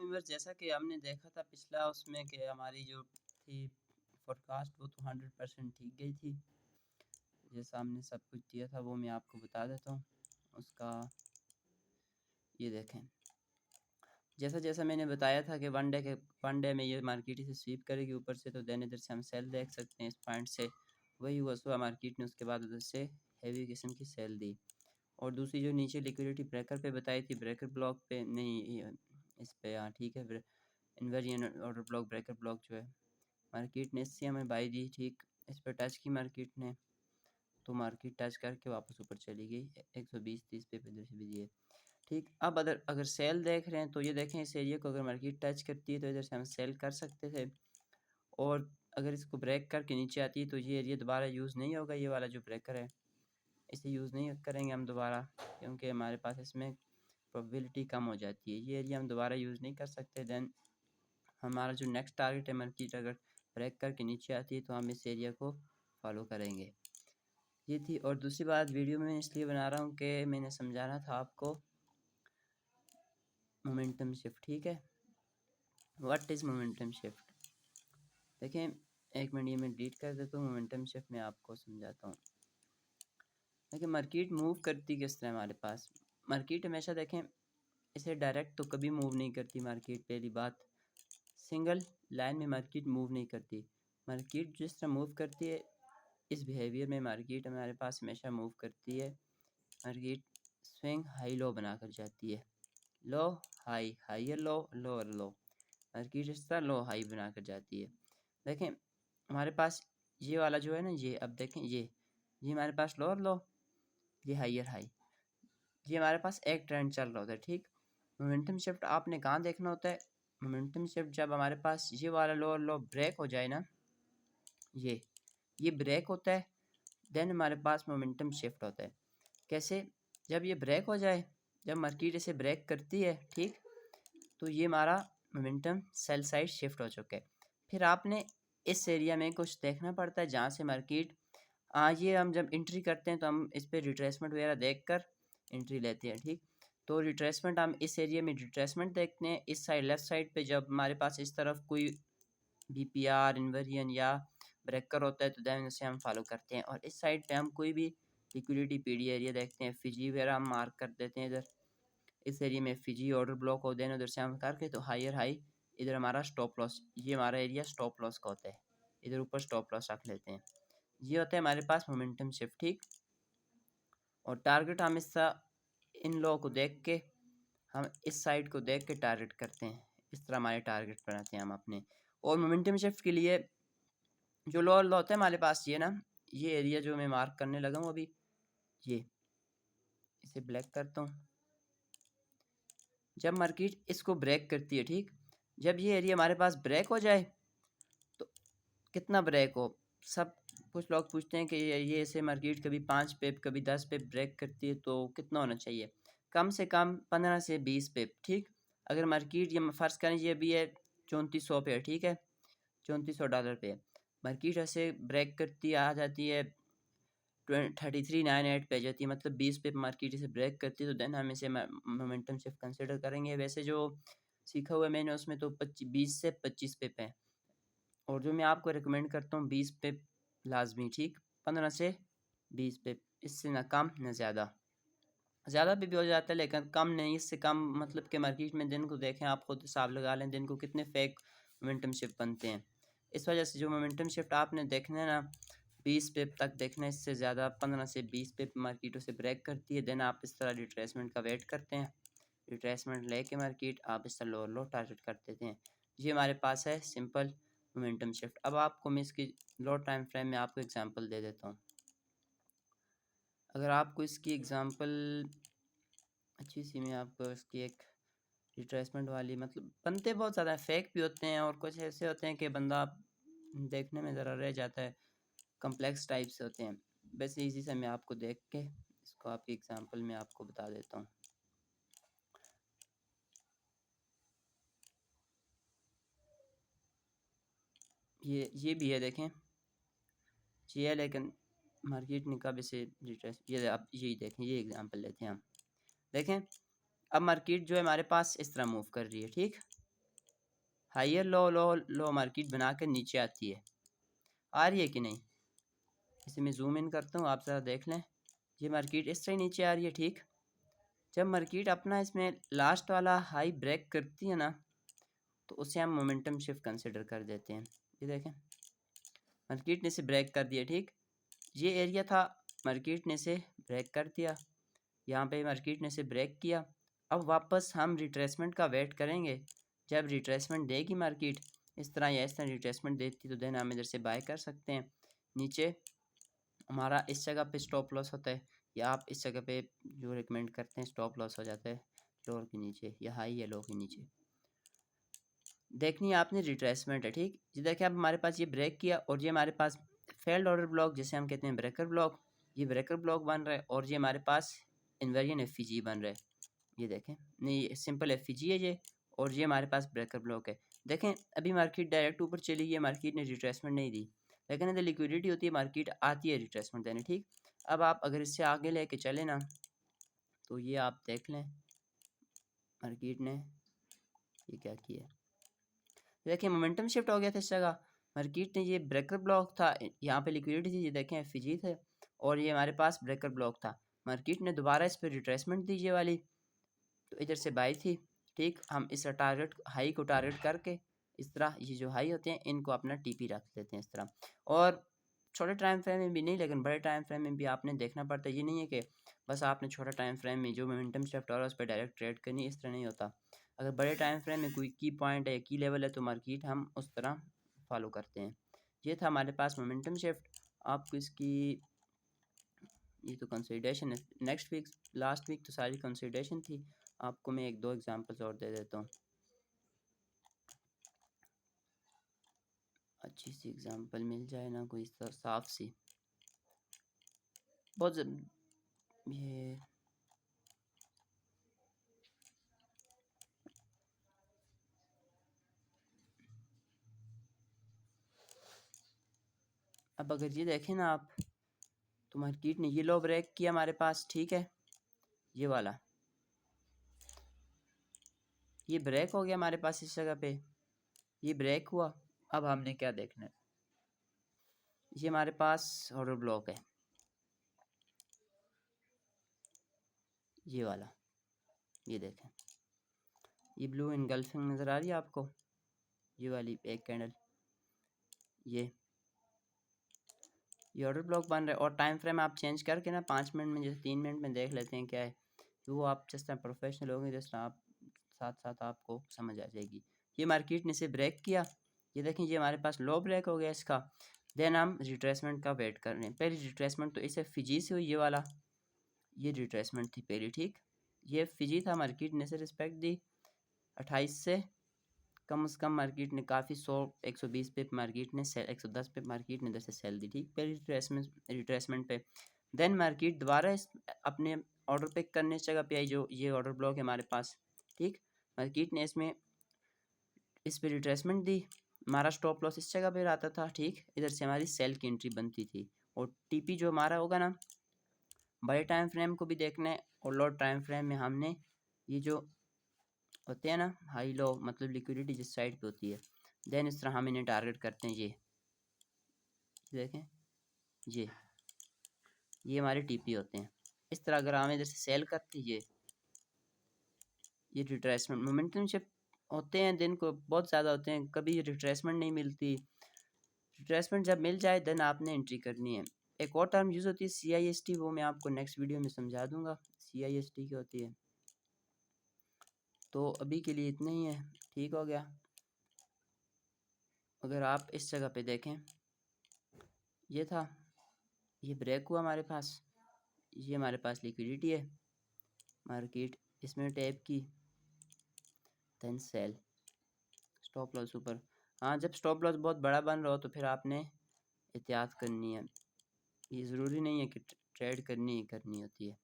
Viewers, जैसा कि हमने देखा था पिछला उसमें कि हमारी जो थी फोरकास्ट वो तो 100% ठीक गई थी। जैसा हमने सब कुछ दिया था वो मैं आपको बता देता हूँ उसका। ये देखें, जैसा जैसा मैंने बताया था कि वन डे में ये मार्केट इसे स्वीप करेगी ऊपर से, तो देन इधर से हम सेल देख सकते हैं इस पॉइंट से। वही हुआ सुबह मार्केट ने उसके बाद उधर से हैवी किस्म की सेल दी। और दूसरी जो नीचे लिक्विडिटी ब्रेकर पे बताई थी, ब्रेकर ब्लॉक पे नहीं, इस पे हाँ ठीक है, inversion order block breaker block जो है मार्केट ने इससे हमें बाई दी। ठीक, इस पर टच की मार्केट ने, तो मार्केट टच करके वापस ऊपर चली गई 120-30 पे इधर से भी दिए। ठीक, अब अगर सेल देख रहे हैं तो ये देखें, इस एरिया को अगर मार्केट टच करती है तो इधर से हम सेल कर सकते थे, और अगर इसको ब्रेक करके नीचे आती है तो ये एरिया दोबारा यूज़ नहीं होगा। ये वाला जो ब्रेकर है इसे यूज़ नहीं करेंगे हम दोबारा, क्योंकि हमारे पास इसमें प्रोबेबिलिटी कम हो जाती है। ये एरिया हम दोबारा यूज़ नहीं कर सकते। देन हमारा जो नेक्स्ट टारगेट है मार्केट अगर ब्रेक करके नीचे आती है तो हम इस एरिया को फॉलो करेंगे। ये थी। और दूसरी बात वीडियो में इसलिए बना रहा हूँ कि मैंने समझाना था आपको मोमेंटम शिफ्ट। ठीक है, व्हाट इज़ मोमेंटम शिफ्ट। देखें, एक मिनट ये मैं डिलीट कर देता हूँ। मोमेंटम शिफ्ट में आपको समझाता हूँ। देखिए, मार्केट मूव करती किस तरह हमारे पास। मार्केट हमेशा देखें, इसे डायरेक्ट तो कभी मूव नहीं करती मार्केट। पहली बात, सिंगल लाइन में मार्केट मूव नहीं करती। मार्केट जिस तरह मूव करती है, इस बिहेवियर में मार्केट हमारे पास हमेशा मूव करती है। मार्केट स्विंग हाई लो बनाकर जाती है, लो हाई, हाइयर लो, लोअर लो। मार्केट इस तरह लो हाई बनाकर जाती है। देखें हमारे पास ये वाला जो है ना, ये अब देखें, ये हमारे पास लोअर लो, ये हाइयर हाई, ये हमारे पास एक ट्रेंड चल रहा होता है। ठीक, मोमेंटम शिफ्ट आपने कहाँ देखना होता है। मोमेंटम शिफ्ट जब हमारे पास ये वाला लोअर लो ब्रेक हो जाए ना, ये ब्रेक होता है, देन हमारे पास मोमेंटम शिफ्ट होता है। कैसे, जब ये ब्रेक हो जाए, जब मार्केट इसे ब्रेक करती है, ठीक, तो ये हमारा मोमेंटम सेल साइड शिफ्ट हो चुका है। फिर आपने इस एरिया में कुछ देखना पड़ता है जहाँ से मार्केट, ये हम जब एंट्री करते हैं तो हम इस पर रिट्रेसमेंट वगैरह देख कर एंट्री लेते हैं। ठीक, तो रिट्रेसमेंट हम इस एरिया में रिट्रेसमेंट देखते हैं। इस साइड लेफ्ट साइड पे जब हमारे पास इस तरफ कोई बीपीआर इन्वर्जन या ब्रेकर होता है तो देन उसे हम फॉलो करते हैं। और इस साइड पे हम कोई भी लिक्विडिटी पीडी एरिया देखते हैं, फिजी वगैरह हम मार्क कर देते हैं। इधर इस एरिया में फिजी ऑर्डर ब्लॉक हो, देन उधर से हम करके तो हायर हाई, इधर हमारा स्टॉप लॉस, ये हमारा एरिया स्टॉप लॉस का होता है, इधर ऊपर स्टॉप लॉस रख लेते हैं। ये होता है हमारे पास मोमेंटम शिफ्ट। ठीक, और टारगेट हम इस इन लोगों को देख के, हम इस साइड को देख के टारगेट करते हैं। इस तरह हमारे टारगेट बनाते हैं हम अपने। और मोमेंटम शिफ्ट के लिए जो लोअर लो होता है हमारे पास, ये ना, ये एरिया जो मैं मार्क करने लगा हूँ अभी, ये इसे ब्लैक करता हूँ। जब मार्केट इसको ब्रेक करती है, ठीक, जब ये एरिया हमारे पास ब्रेक हो जाए, तो कितना ब्रेक हो, सब कुछ लोग पूछते हैं कि ये ऐसे मार्केट कभी 5 पिप कभी 10 पिप ब्रेक करती है तो कितना होना चाहिए। कम से कम 15 से 20 पिप। ठीक, अगर मार्केट ये फर्ज करें ये अभी है 3400 पे है, ठीक है, $3400 पे मार्केट ऐसे ब्रेक करती आ जाती है 3398 पे जाती है, मतलब 20 पे मार्केट इसे ब्रेक करती है, तो देन हम इसे मोमेंटम शिफ्ट कंसिडर करेंगे। वैसे जो सीखा हुआ है मैंने उसमें तो 20 से 25 पे है, और जो मैं आपको रिकमेंड करता हूँ 20 पे लाजमी। ठीक, 15 से 20 पे, इससे ना कम ना ज़्यादा। ज़्यादा भी हो जाता है लेकिन कम नहीं, इससे कम मतलब कि मार्केट में दिन को देखें, आप खुद हिसाब लगा लें दिन को कितने फेक मोमेंटम शिफ्ट बनते हैं। इस वजह से जो मोमेंटम शिफ्ट आपने देखना है ना, 20 पिप तक देखना है, इससे ज़्यादा 15 से 20 पिप मार्केट उसे ब्रेक करती है। देन आप इस तरह रिट्रेसमेंट का वेट करते हैं, रिट्रेसमेंट लेके मार्केट आप इस तरह लोअर लो टारगेट कर देते हैं। ये हमारे पास है सिंपल मोमेंटम शिफ्ट। अब आपको मैं इसकी लो टाइम फ्रेम में आपको एग्जांपल दे देता हूँ। अगर आपको इसकी एग्जांपल अच्छी सी, मैं आपको इसकी एक रिट्रेसमेंट वाली, मतलब बनते बहुत ज़्यादा फेक भी होते हैं और कुछ ऐसे होते हैं कि बंदा देखने में ज़रा रह जाता है, कम्प्लेक्स टाइप से होते हैं। वैसे इजी से मैं आपको देख के इसको आपकी एग्जांपल में आपको बता देता हूँ। ये भी है, देखें, ये है, लेकिन मार्केट ने कब इसे रिट्रेस, ये आप यही देखें, ये एग्जांपल लेते हैं हम। देखें अब मार्केट जो है हमारे पास इस तरह मूव कर रही है। ठीक, हायर लो लो लो मार्केट बना कर नीचे आती है, आ रही है कि नहीं? इसे मैं जूम इन करता हूँ, आप ज़रा देख लें। ये मार्केट इस तरह नीचे आ रही है, ठीक। जब मार्केट अपना इसमें लास्ट वाला हाई ब्रेक करती है ना, तो उसे हम मोमेंटम शिफ्ट कंसिडर कर देते हैं। ये देखें, मार्केट ने इसे ब्रेक कर दिया, ठीक। ये एरिया था, मार्केट ने इसे ब्रेक कर दिया, यहाँ पे मार्केट ने इसे ब्रेक किया। अब वापस हम रिट्रेसमेंट का वेट करेंगे। जब रिट्रेसमेंट देगी मार्केट इस तरह या इस तरह रिट्रेसमेंट देती, तो देन हम इधर से बाय कर सकते हैं। नीचे हमारा इस जगह पे स्टॉप लॉस होता है, या आप इस जगह पे जो रिकमेंड करते हैं स्टॉप लॉस हो जाता है लोअर के नीचे, या हाई या लो के नीचे। देखनी है आपने रिट्रेसमेंट है, ठीक। जी देखिए, अब हमारे पास ये ब्रेक किया और ये हमारे पास फेल्ड ऑर्डर ब्लॉक, जिसे हम कहते हैं ब्रेकर ब्लॉक, ये ब्रेकर ब्लॉक बन रहा है। और ये हमारे पास इन्वेरिएंट एफईजी बन रहा है, ये देखें। नहीं, सिंपल एफईजी है ये, और ये हमारे पास ब्रेकर ब्लॉक है। देखें, अभी मार्केट डायरेक्ट ऊपर चली गई, मार्केट ने रिट्रेसमेंट नहीं दी, लेकिन अगर लिक्विडिटी होती है मार्केट आती है रिट्रेसमेंट देने, ठीक। अब आप अगर इससे आगे लेके चले ना, तो ये आप देख लें मार्केट ने ये क्या किया। देखिए, मोमेंटम शिफ्ट हो गया था इस जगह। मार्केट ने, ये ब्रेकर ब्लॉक था, यहाँ पे लिक्विडिटी थी, ये देखें एफईजी थे, और ये हमारे पास ब्रेकर ब्लॉक था। मार्केट ने दोबारा इस पर रिट्रेसमेंट दी ये वाली, तो इधर से बाई थी, ठीक। हम इस टारगेट हाई को टारगेट करके इस तरह ये जो हाई होते हैं इनको अपना टीपी रख लेते हैं इस तरह। और छोटे टाइम फ्रेम में भी नहीं, लेकिन बड़े टाइम फ्रेम में भी आपने देखना पड़ता है। ये नहीं है कि बस आपने छोटा टाइम फ्रेम में जो मोमेंटम शिफ्ट हो रहा है उस पर डायरेक्ट ट्रेड करनी, इस तरह नहीं होता। अगर बड़े टाइम फ्रेम में कोई की पॉइंट है, की लेवल है, तो मार्केट हम उस तरह फॉलो करते हैं। ये था हमारे पास मोमेंटम शिफ्ट। आपको इसकी ये तो कंसिडरेशन है, नेक्स्ट वीक लास्ट वीक तो सारी कंसिडरेशन थी। आपको मैं एक दो एग्जांपल्स और दे देता हूँ, अच्छी सी एग्जांपल मिल जाए ना कोई साफ सी। बहुत ये अब अगर ये देखें ना आप, तो मार्केट ने ये लो ब्रेक किया हमारे पास, ठीक है। ये वाला ये ब्रेक हो गया हमारे पास इस जगह पे, ये ब्रेक हुआ। अब हमने क्या देखना है, ये हमारे पास ऑर्डर ब्लॉक है, ये वाला, ये देखें, ये ब्लू इनगल्फिंग नज़र आ रही है आपको, ये वाली एक कैंडल, ये ऑर्डर ब्लॉक बन रहा है। और टाइम फ्रेम आप चेंज करके ना 5 मिनट में, जैसे 3 मिनट में देख लेते हैं क्या है, तो वो आप जिस तरह प्रोफेशनल होंगे जिस तरह आप साथ साथ आपको समझ आ जाएगी। ये मार्केट ने इसे ब्रेक किया, ये देखें, ये हमारे पास लो ब्रेक हो गया इसका। देन हम रिट्रेसमेंट का वेट कर रहे हैं। पहली रिट्रेसमेंट तो इसे फिजी से हुई, ये वाला, ये रिट्रेसमेंट थी पहली, ठीक। ये फिजी था, मार्केट ने इसे रिस्पेक्ट दी 28 से कम से कम। मार्केट ने काफ़ी 100-120 पे मार्केट ने सेल, 110 पे मार्केट ने इधर से सेल दी, ठीक। पहली रिट्रेसमेंट पे देन मार्केट दोबारा इस अपने ऑर्डर पिक करने इस जगह पे आई, जो ये ऑर्डर ब्लॉक है हमारे पास, ठीक। मार्केट ने इसमें इस पर रिट्रेसमेंट दी, हमारा स्टॉप लॉस इस जगह पे आता था, ठीक। इधर से हमारी सेल की एंट्री बनती थी। और टीपी जो हमारा होगा ना, बड़े टाइम फ्रेम को भी देखना है, और लो टाइम फ्रेम में हमने ये जो होते हैं ना हाई लो, मतलब लिक्विडिटी जिस साइड पे होती है, देन इस तरह हम इन्हें टारगेट करते हैं। ये देखें, ये हमारे टीपी होते हैं। इस तरह अगर हमें जैसे सेल करते हैं, ये रिट्रेसमेंट मोमेंटम शिफ्ट होते हैं, दिन को बहुत ज़्यादा होते हैं, कभी रिट्रेसमेंट नहीं मिलती। रिट्रेसमेंट जब मिल जाए देन आपने एंट्री करनी है। एक और टर्म यूज़ होती है CIST, वो मैं आपको नेक्स्ट वीडियो में समझा दूंगा CIST क्या होती है। तो अभी के लिए इतना ही है, ठीक हो गया। अगर आप इस जगह पे देखें, ये था, ये ब्रेक हुआ हमारे पास, ये हमारे पास लिक्विडिटी है, मार्केट इसमें टैप की, देन सेल, स्टॉप लॉस ऊपर। हाँ, जब स्टॉप लॉस बहुत बड़ा बन रहा हो तो फिर आपने एहतियात करनी है, ये ज़रूरी नहीं है कि ट्रेड करनी ही करनी होती है।